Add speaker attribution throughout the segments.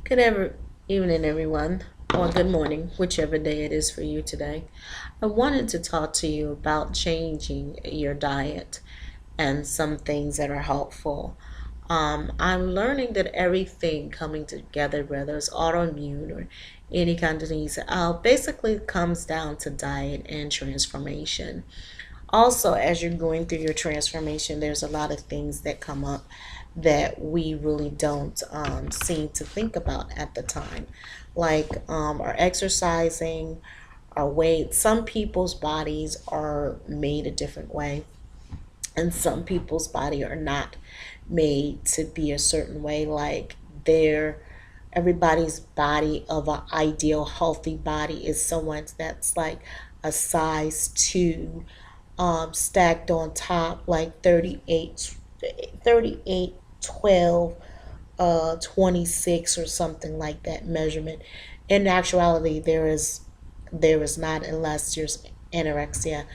Speaker 1: Good evening, everyone, or good morning, whichever day it is for you today. I wanted to talk to you about changing your diet and some things that are helpful. I'm learning that everything coming together, whether it's autoimmune or any kind of disease, basically comes down to diet and transformation. Also, as you're going through your transformation, there's a lot of things that come up that we really don't seem to think about at the time, like our exercising, our weight. Some people's bodies are made a different way, and some people's body are not made to be a certain way. Like their everybody's body of an ideal healthy body is someone that's like a size 2, stacked on top like 38, 12, 26 or something like that measurement. In actuality, there is not, unless there's anorexia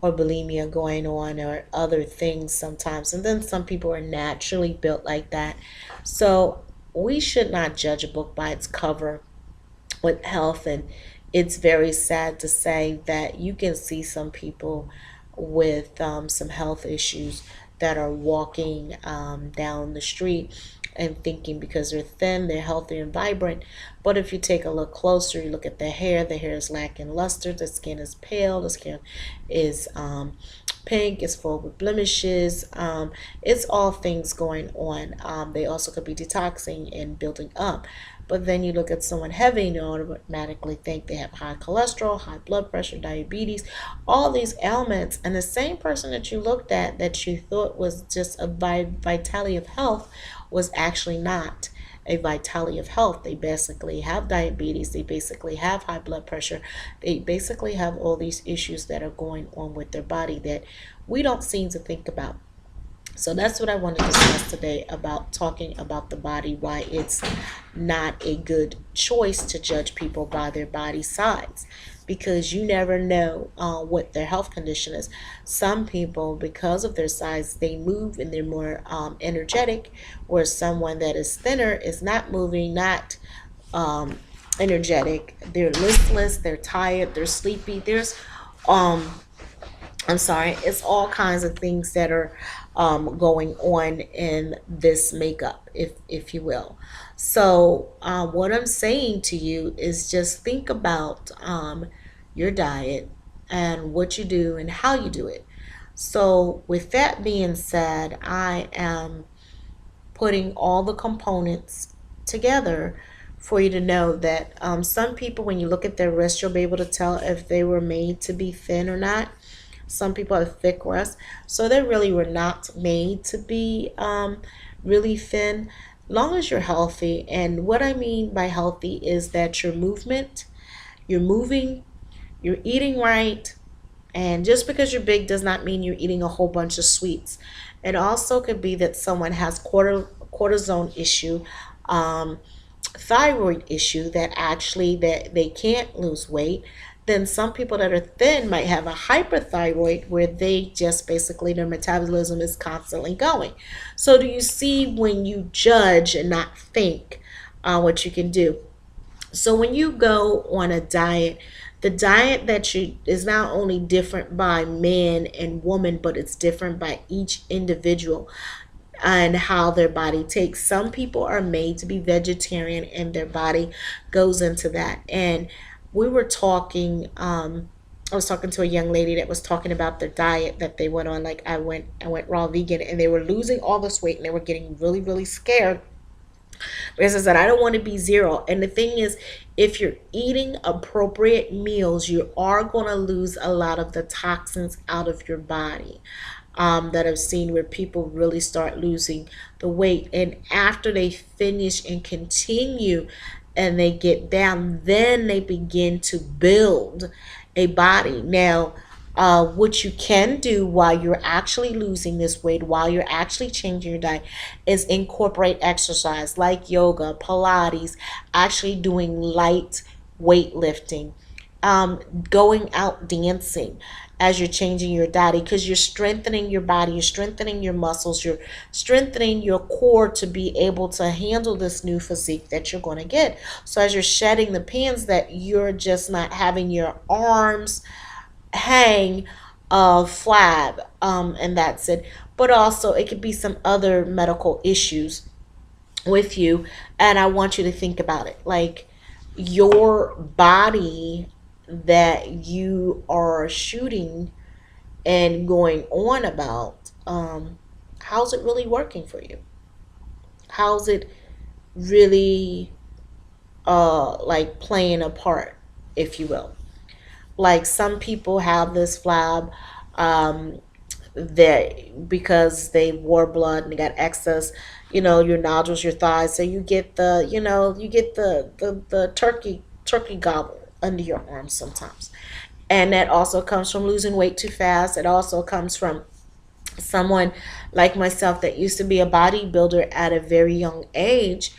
Speaker 1: or bulimia going on or other things sometimes. And then some people are naturally built like that. So we should not judge a book by its cover with health. And it's very sad to say that you can see some people with some health issues that are walking down the street and thinking because they're thin, they're healthy and vibrant. But if you take a look closer, you look at the hair is lacking luster, the skin is pale, the skin is pink, it's full with blemishes. It's all things going on. They also could be detoxing and building up. But then you look at someone heavy and you automatically think they have high cholesterol, high blood pressure, diabetes, all these ailments. And the same person that you looked at that you thought was just a vitality of health was actually not a vitality of health. They basically have diabetes, they basically have high blood pressure, they basically have all these issues that are going on with their body that we don't seem to think about. So that's what I want to discuss today, about talking about the body, why it's not a good choice to judge people by their body size, because you never know what their health condition is. Some people, because of their size, they move and they're more energetic, whereas someone that is thinner is not moving, not energetic. They're listless, they're tired, they're sleepy. Um, it's all kinds of things that are going on in this makeup, if you will. So, what I'm saying to you is just think about your diet and what you do and how you do it. So, with that being said, I am putting all the components together for you to know that some people, when you look at their wrist, you'll be able to tell if they were made to be thin or not. Some people have thick wrists, so they really were not made to be really thin. Long as you're healthy, and what I mean by healthy is that you're moving, you're eating right, and just because you're big does not mean you're eating a whole bunch of sweets. It also could be that someone has cortisone issue, um, thyroid issue, that actually that they can't lose weight. Then some people that are thin might have a hyperthyroid, where they just basically, their metabolism is constantly going. So do you see, when you judge and not think, what you can do? So when you go on a diet, the diet that you is not only different by man and woman, but it's different by each individual and how their body takes. Some people are made to be vegetarian and their body goes into that. And we were talking, I was talking to a young lady that was talking about their diet that they went on. Like I went raw vegan, and they were losing all this weight and they were getting really, really scared because I said, I don't want to be zero. And the thing is, if you're eating appropriate meals, you are going to lose a lot of the toxins out of your body. That I've seen where people really start losing the weight. And after they finish and continue and they get down, then they begin to build a body. Now, what you can do while you're actually losing this weight, while you're actually changing your diet, is incorporate exercise like yoga, Pilates, actually doing light weightlifting. going out dancing as you're changing your diet, because you're strengthening your body, you're strengthening your muscles, you're strengthening your core to be able to handle this new physique that you're going to get. So as you're shedding the pins, that you're just not having your arms hang flab, and that's it. But also it could be some other medical issues with you, and I want you to think about it. Like, your body that you are shooting and going on about, how's it really working for you? How's it really like playing a part, if you will? Like, some people have this flab, um, that because they wore blood and they got excess, your nodules, your thighs. So you get the turkey gobble under your arms sometimes. And that also comes from losing weight too fast. It also comes from someone like myself that used to be a bodybuilder at a very young age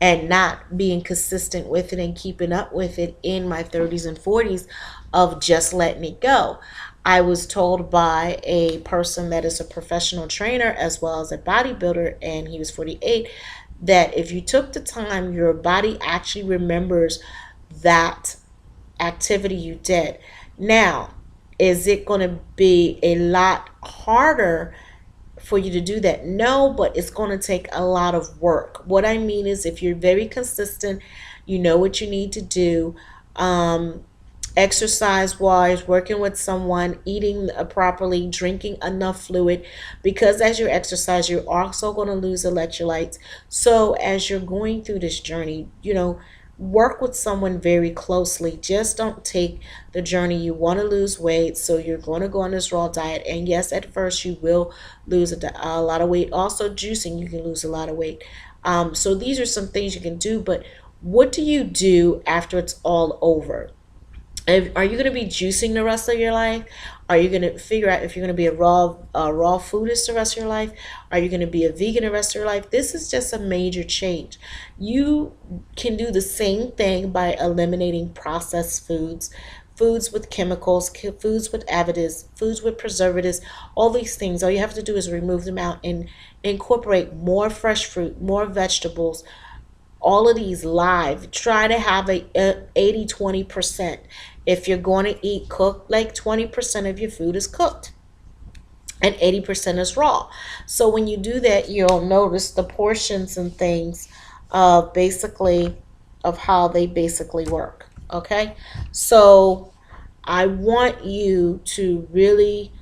Speaker 1: and not being consistent with it and keeping up with it in my 30s and 40s, of just letting it go. I was told by a person that is a professional trainer as well as a bodybuilder, and he was 48, that if you took the time, your body actually remembers that activity you did. Now, is it going to be a lot harder for you to do that? No, but it's going to take a lot of work. What I mean is, if you're very consistent, you know what you need to do, um, exercise wise, working with someone, eating properly, drinking enough fluid, because as you exercise, you're also going to lose electrolytes. So as you're going through this journey, work with someone very closely. Just don't take the journey. You want to lose weight, so you're going to go on this raw diet. And yes, at first you will lose a lot of weight. Also, juicing, you can lose a lot of weight. So these are some things you can do. But what do you do after it's all over? Are you going to be juicing the rest of your life? Are you going to figure out if you're going to be a raw foodist the rest of your life? Are you going to be a vegan the rest of your life? This is just a major change. You can do the same thing by eliminating processed foods, foods with chemicals, foods with additives, foods with preservatives, all these things. All you have to do is remove them out and incorporate more fresh fruit, more vegetables, all of these live. Try to have a 80-20%. If you're going to eat cooked, like 20% of your food is cooked and 80% is raw. So when you do that, you'll notice the portions and things basically of how they basically work. Okay, so I want you to really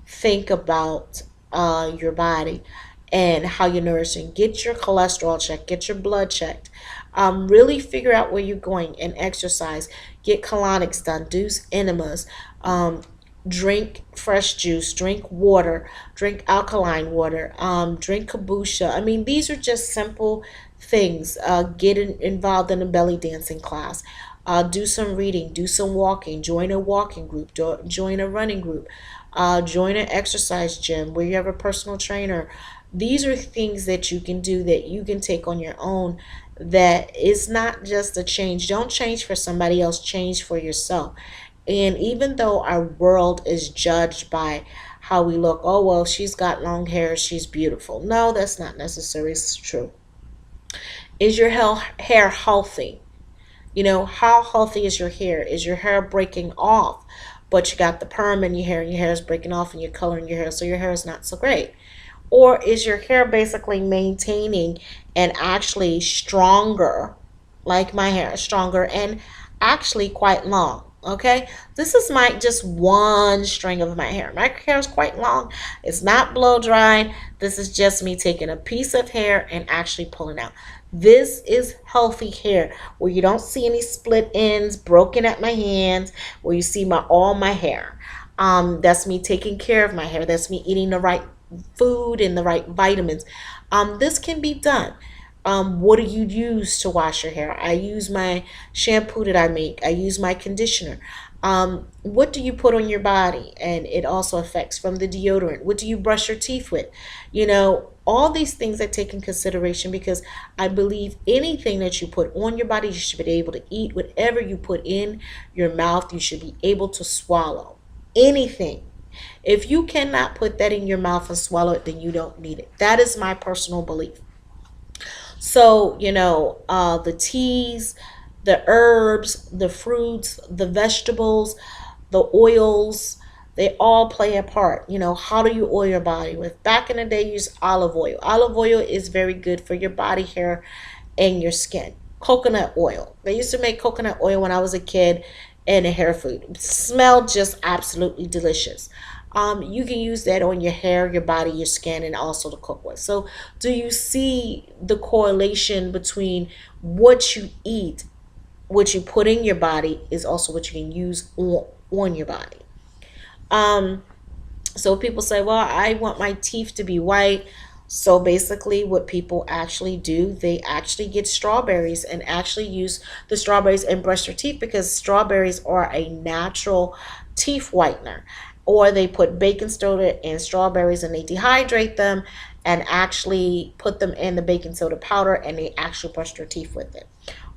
Speaker 1: think about your body and how you're nourishing. Get your cholesterol checked, get your blood checked. Really figure out where you're going and exercise. Get colonics done, do enemas, drink fresh juice, drink water, drink alkaline water, drink kombucha. I mean, these are just simple things. Get involved in a belly dancing class. Do some reading, do some walking, join a walking group, join a running group, join an exercise gym where you have a personal trainer. These are things that you can do, that you can take on your own, that is not just a change. Don't change for somebody else, change for yourself. And even though our world is judged by how we look, oh, well, she's got long hair, she's beautiful. No, that's not necessarily true. Is your hair healthy? How healthy is your hair? Is your hair breaking off, but you got the perm in your hair and your hair is breaking off and you're coloring your hair, so your hair is not so great? Or is your hair basically maintaining and actually stronger, like my hair is stronger and actually quite long? Okay, this is my just one string of my hair. My hair is quite long. It's not blow dried. This is just me taking a piece of hair and actually pulling out. This is healthy hair, where you don't see any split ends broken at my hands, where you see all my hair. That's me taking care of my hair. That's me eating the right food and the right vitamins. This can be done. What do you use to wash your hair? I use my shampoo that I make. I use my conditioner. What do you put on your body? And it also affects from the deodorant. What do you brush your teeth with? You know, all these things I take in consideration because I believe anything that you put on your body, you should be able to eat. Whatever you put in your mouth, you should be able to swallow. Anything. If you cannot put that in your mouth and swallow it, then you don't need it. That is my personal belief. So, the teas, the herbs, the fruits, the vegetables, the oils, they all play a part. How do you oil your body with? Back in the day, use olive oil. Olive oil is very good for your body, hair, and your skin. Coconut oil. They used to make coconut oil when I was a kid in a hair food. It smelled just absolutely delicious. You can use that on your hair, your body, your skin, and also to cook with. So, do you see the correlation between what you eat, what you put in your body, is also what you can use on your body? Um, so people say, well, I want my teeth to be white. So basically, what people actually do, they actually get strawberries and actually use the strawberries and brush their teeth because strawberries are a natural teeth whitener. Or they put baking soda and strawberries and they dehydrate them and actually put them in the baking soda powder and they actually brush their teeth with it.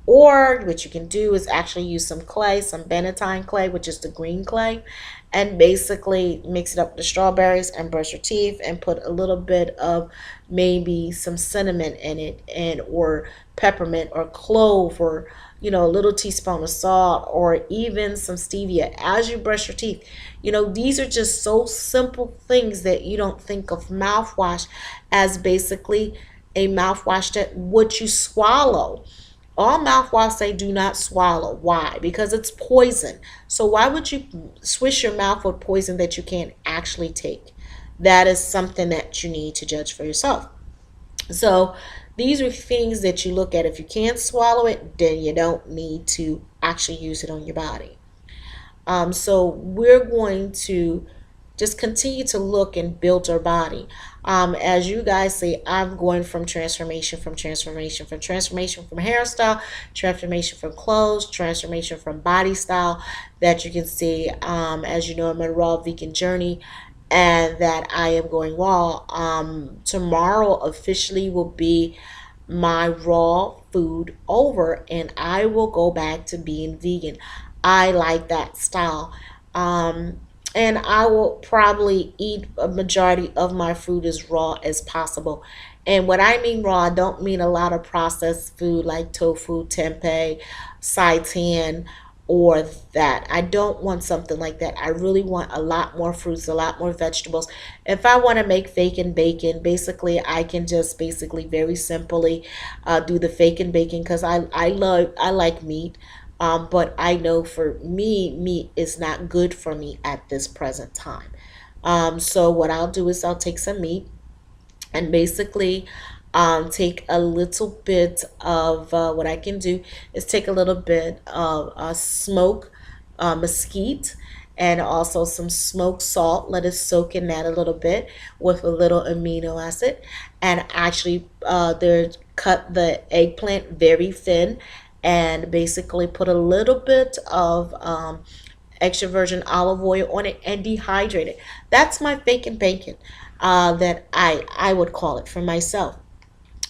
Speaker 1: Or what you can do is actually use some clay, some bentonite clay, which is the green clay, and basically mix it up with the strawberries and brush your teeth and put a little bit of maybe some cinnamon in it and or peppermint or clove or a little teaspoon of salt or even some stevia as you brush your teeth. These are just so simple things that you don't think of mouthwash as basically a mouthwash that what you swallow. All mouthwash say do not swallow. Why? Because it's poison. So why would you swish your mouth with poison that you can't actually take? That is something that you need to judge for yourself. So these are things that you look at. If you can't swallow it, then you don't need to actually use it on your body. So we're going to just continue to look and build our body. As you guys see, I'm going from transformation, from hairstyle, transformation from clothes, transformation from body style. That you can see, as you know, I'm on a raw vegan journey, and that I am going raw. Tomorrow officially will be my raw food over, and I will go back to being vegan. I like that style. And I will probably eat a majority of my food as raw as possible. And what I mean raw, I don't mean a lot of processed food like tofu, tempeh, seitan, or that. I don't want something like that. I really want a lot more fruits, a lot more vegetables. If I want to make vegan bacon, basically I can just basically very simply do the vegan bacon because I like meat. But I know for me, meat is not good for me at this present time. So what I'll do is I'll take some meat and basically take a little bit of what I can do is take a little bit of smoke mesquite and also some smoked salt. Let it soak in that a little bit with a little amino acid, and actually there cut the eggplant very thin and basically put a little bit of extra virgin olive oil on it and dehydrate it. That's my bacon bacon that I would call it for myself.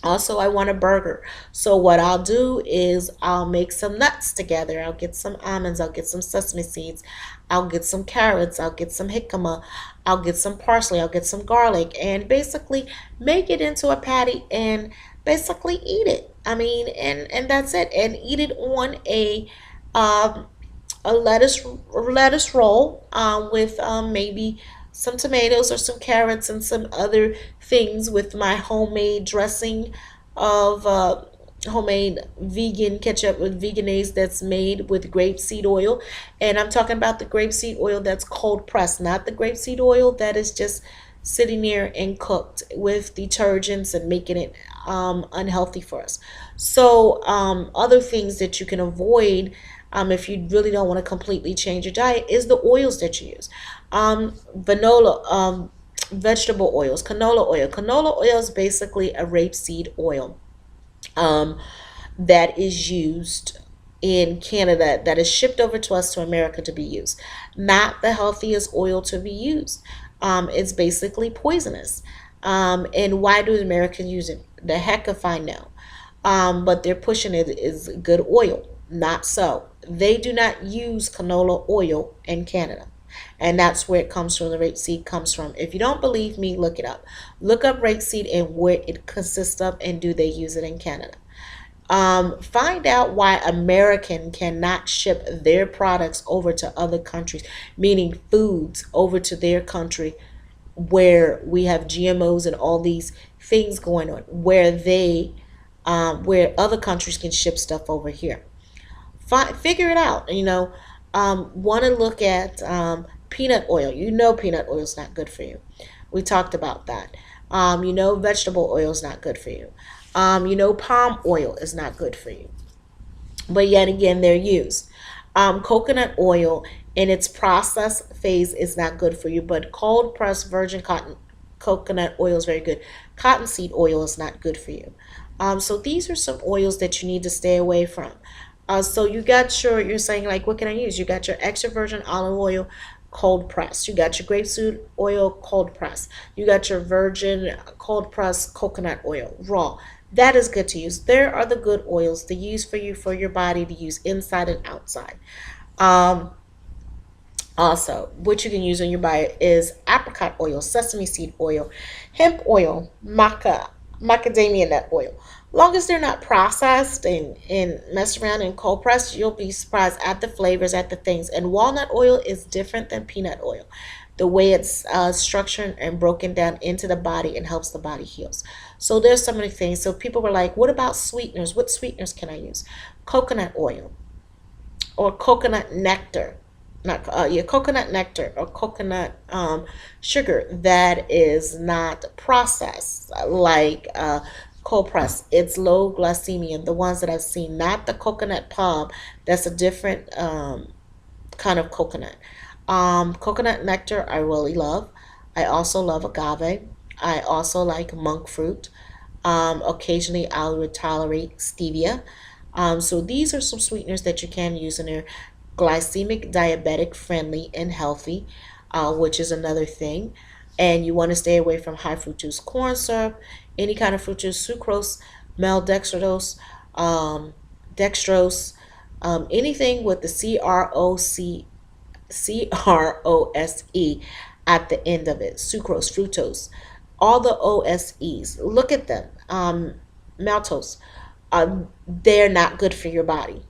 Speaker 1: Also, I want a burger. So what I'll do is I'll make some nuts together. I'll get some almonds, I'll get some sesame seeds, I'll get some carrots, I'll get some jicama, I'll get some parsley, I'll get some garlic, and basically make it into a patty and basically eat it. I mean, and that's it. And eat it on um, a lettuce roll with maybe some tomatoes or some carrots and some other things with my homemade dressing of homemade vegan ketchup with veganese that's made with grapeseed oil. And I'm talking about the grapeseed oil that's cold pressed, not the grapeseed oil that is just sitting there and cooked with detergents and making it unhealthy for us. So other things that you can avoid if you really don't want to completely change your diet is the oils that you use. Vanilla, vegetable oils, canola oil. Canola oil is basically a rapeseed oil that is used in Canada that is shipped over to us to America to be used. Not the healthiest oil to be used. It's basically poisonous. And why do Americans use it? The heck if I know. But they're pushing it is good oil. Not so. They do not use canola oil in Canada. And that's where it comes from. The rapeseed comes from. If you don't believe me, look it up. Look up rapeseed and what it consists of, and do they use it in Canada? Find out why American cannot ship their products over to other countries, meaning foods over to their country where we have GMOs and all these things going on, where other countries can ship stuff over here. Figure it out. Want to look at peanut oil. Peanut oil is not good for you. We talked about that. Vegetable oil is not good for you. Palm oil is not good for you, but yet again, they're used. Coconut oil in its process phase is not good for you, but cold pressed virgin cotton coconut oil is very good. Cottonseed oil is not good for you. So these are some oils that you need to stay away from. So you're saying like, what can I use? You got your extra virgin olive oil, cold press. You got your grapeseed oil, cold press. You got your virgin cold pressed coconut oil, raw. That is good to use. There are the good oils to use for you, for your body to use inside and outside. Um, Also, what you can use on your body is apricot oil, sesame seed oil, hemp oil, macadamia nut oil. Long as they're not processed and messed around and cold pressed, you'll be surprised at the flavors, at the things. And walnut oil is different than peanut oil. The way it's structured and broken down into the body and helps the body heals. So there's so many things. So people were like, what about sweeteners? What sweeteners can I use? Coconut oil or coconut nectar, not coconut nectar or coconut sugar that is not processed like cold press. It's low glycemia. The ones that I've seen, not the coconut palm. That's a different kind of coconut. Coconut nectar I really love. I also love agave. I also like monk fruit. Occasionally I would tolerate stevia. So these are some sweeteners that you can use in there. Glycemic, diabetic friendly, and healthy, which is another thing. And you want to stay away from high fructose corn syrup, any kind of fructose, sucrose, maltodextrose, dextrose, anything with the CROSE at the end of it, sucrose, fructose, all the OSEs. Look at them. Maltose. They're not good for your body.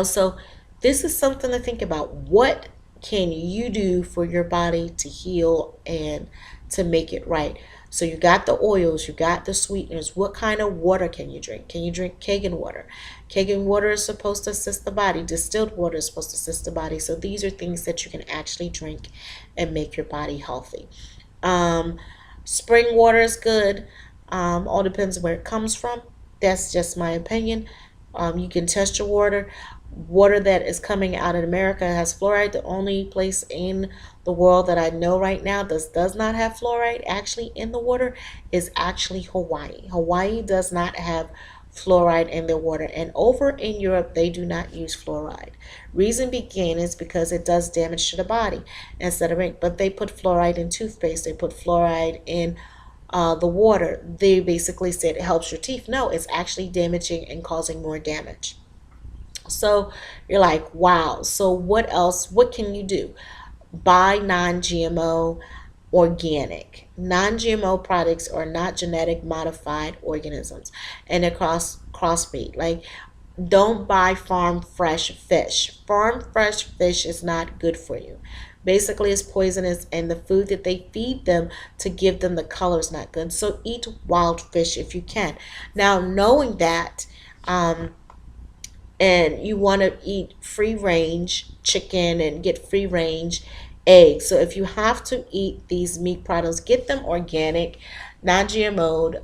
Speaker 1: So this is something to think about. What can you do for your body to heal and to make it right? So you got the oils, you got the sweeteners. What kind of water can you drink? Can you drink Kangen water? Kangen water is supposed to assist the body. Distilled water is supposed to assist the body. So these are things that you can actually drink and make your body healthy. Spring water is good. All depends on where it comes from. That's just my opinion. You can test your water. Water that is coming out of America has fluoride. The only place in the world that I know right now that does not have fluoride actually in the water is actually Hawaii. Hawaii does not have fluoride in their water, and over in Europe they do not use fluoride. Reason being is because it does damage to the body instead of, but they put fluoride in toothpaste, they put fluoride in the water. They basically said it helps your teeth. No, it's actually damaging and causing more damage. So you're like, wow, so what else? What can you do? Buy non-GMO organic. Non-GMO products are not genetic modified organisms, and they're crossbreed. Like, don't buy farm fresh fish. Farm fresh fish is not good for you. Basically, it's poisonous, and the food that they feed them to give them the color is not good. So eat wild fish if you can. Now, knowing that, and you want to eat free range chicken and get free range eggs. So if you have to eat these meat products, get them organic, non-GMO'd.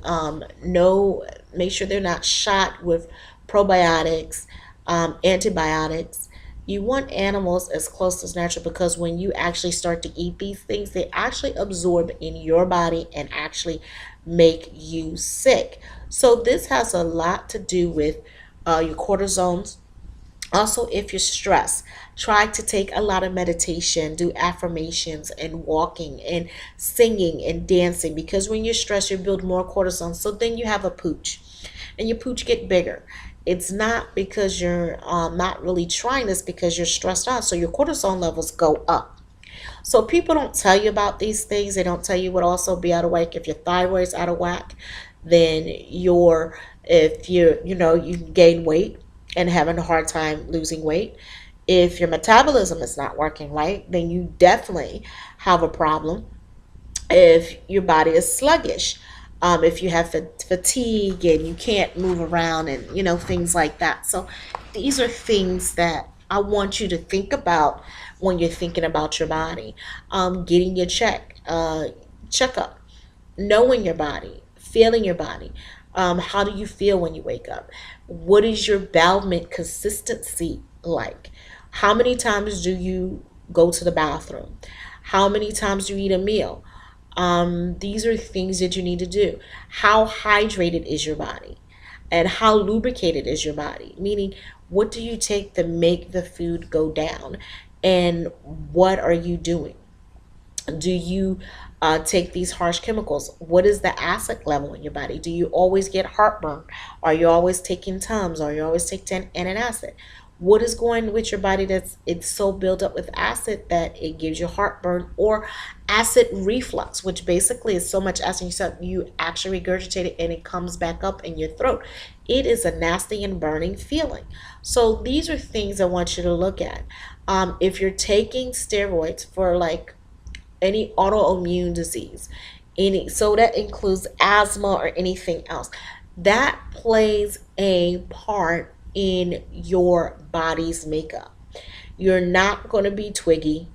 Speaker 1: No, make sure they're not shot with probiotics, antibiotics. You want animals as close as natural, because when you actually start to eat these things, they actually absorb in your body and actually make you sick. So this has a lot to do with your cortisones, Also, if you're stressed, try to take a lot of meditation, do affirmations and walking and singing and dancing, because when you're stressed, you build more cortisol. So then you have a pooch, and your pooch get bigger. It's not because you're not really trying this, because you're stressed out. So your cortisol levels go up. So people don't tell you about these things. They don't tell you what also be out of whack. If your thyroid's out of whack, then your if you gain weight and having a hard time losing weight. If your metabolism is not working right, then you definitely have a problem. If your body is sluggish, if you have fatigue and you can't move around, and things like that. So these are things that I want you to think about when you're thinking about your body. Getting your checkup, knowing your body, feeling your body. How do you feel when you wake up? What is your bowel movement consistency like? How many times do you go to the bathroom? How many times do you eat a meal? These are things that you need to do. How hydrated is your body? And how lubricated is your body? Meaning, what do you take to make the food go down? And what are you doing? Do you take these harsh chemicals? What is the acid level in your body? Do you always get heartburn? Are you always taking Tums? Are you always taking antacid? What is going with your body that's it's so built up with acid that it gives you heartburn or acid reflux, which basically is so much acid you actually regurgitate it and it comes back up in your throat. It is a nasty and burning feeling. So these are things I want you to look at. If you're taking steroids for like any autoimmune disease, so that includes asthma or anything else, that plays a part in your body's makeup. You're not going to be twiggy,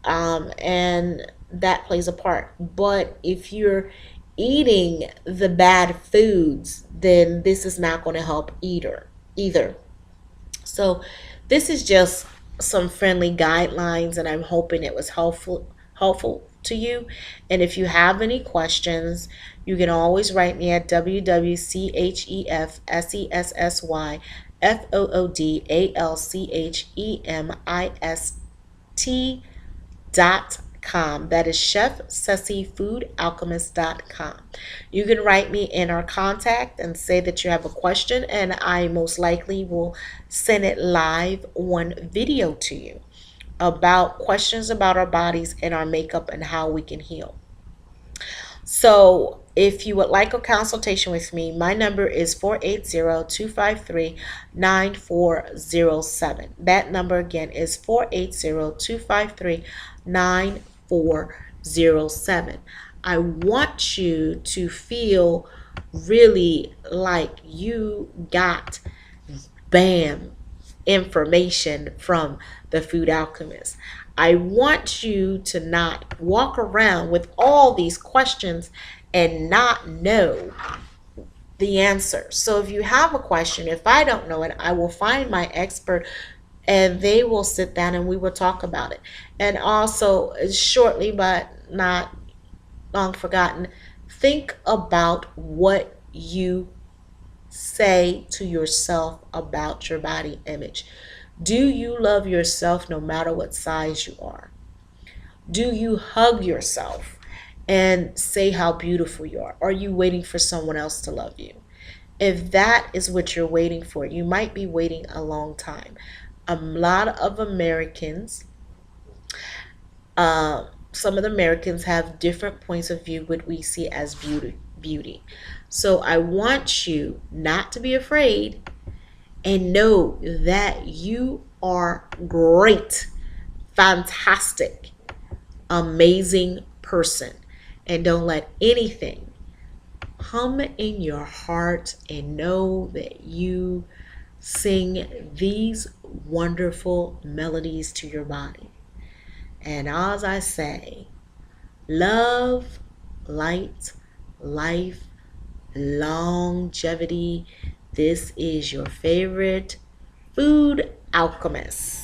Speaker 1: and that plays a part. But if you're eating the bad foods, then this is not going to help either. So this is just some friendly guidelines, and I'm hoping it was helpful to you. And if you have any questions, you can always write me at www.chefsessy.com. That is chefsessyfoodalchemist.com. You can write me in our contact and say that you have a question, and I most likely will send it live on video to you about questions about our bodies and our makeup and how we can heal. So if you would like a consultation with me, my number is 480-253-9407. That number again is 480-253-9407. I want you to feel really like you got bam information from the Food Alchemist. I want you to not walk around with all these questions and not know the answer. So if you have a question, if I don't know it, I will find my expert and they will sit down and we will talk about it. And also, shortly but not long forgotten, think about what you say to yourself about your body image. Do you love yourself no matter what size you are? Do you hug yourself and say how beautiful you are? Are you waiting for someone else to love you? If that is what you're waiting for, you might be waiting a long time. A lot of Americans, some of the Americans have different points of view what we see as beauty. So I want you not to be afraid and know that you are great, fantastic, amazing person. And don't let anything hum in your heart, and know that you sing these wonderful melodies to your body. And as I say, love, light, life, longevity. This is your favorite food alchemist.